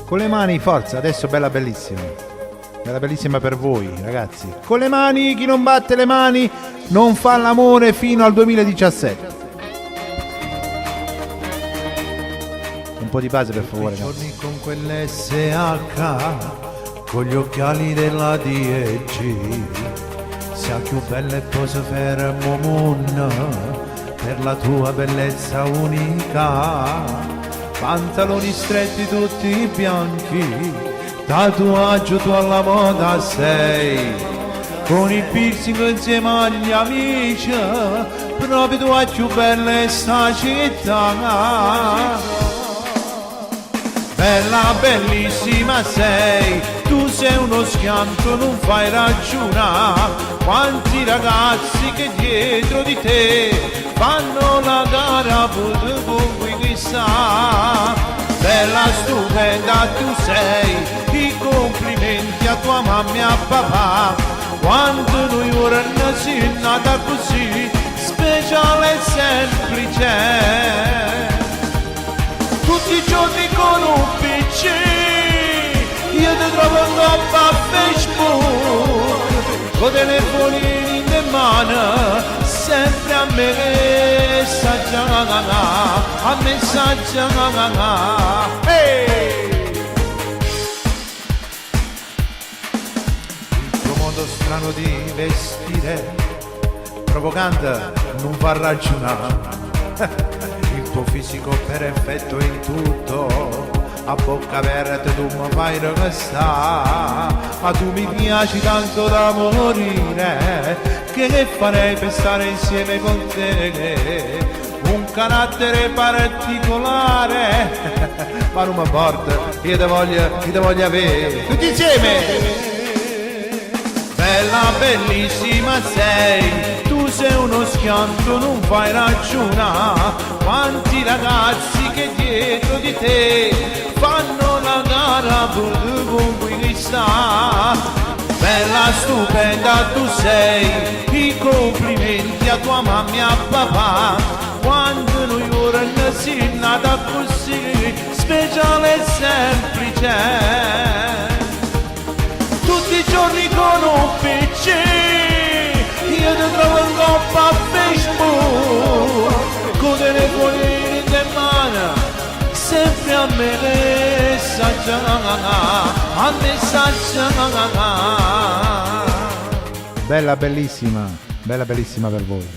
Con le mani, forza, adesso bella bellissima. Bella bellissima per voi, ragazzi. Con le mani, chi non batte le mani non fa l'amore fino al 2017. Un po' di base per favore, ragazzi. Giorni con quell'SH, con gli occhiali della DG, sia più bella e poi si fermo moon, per la tua bellezza unica. Pantaloni stretti tutti bianchi, tatuaggio tu alla moda sei, con il piercing insieme agli amici, proprio tu hai più bella in sta città. Bella, bellissima sei, tu sei uno schianto, non fai ragionare. Quanti ragazzi che dietro di te fanno la gara pure con cui chissà. Bella, stupenda tu sei, i complimenti a tua mamma e a papà. Quando noi ora si nata così, speciale e semplice. Tutti i giorni con un PC, io ti trovo in coppa a Facebook, con telefonini in mano, sempre a messaggia, a messaggia. Hey! Il tuo modo strano di vestire, provocante, non fa ragionare. Il tuo fisico perfetto in tutto, a bocca aperta tu mi fai restare, ma tu mi piaci tanto da morire, che farei per stare insieme con te? Un carattere particolare, ma non mi importa, io te voglio avere tutti insieme. Bella, bellissima sei, tu sei uno schianto, non fai ragionare. Quanti ragazzi che dietro di te fanno la gara pure con cui chissà. Bella, stupenda tu sei, i complimenti a tua mamma e a papà. Quando noi ora si nata così, speciale e semplice. Tutti i giorni con un PC, io ti trovo in coppa a Facebook, con telefonini in mano, sempre a messaggia, a messaggia. Bella bellissima per voi.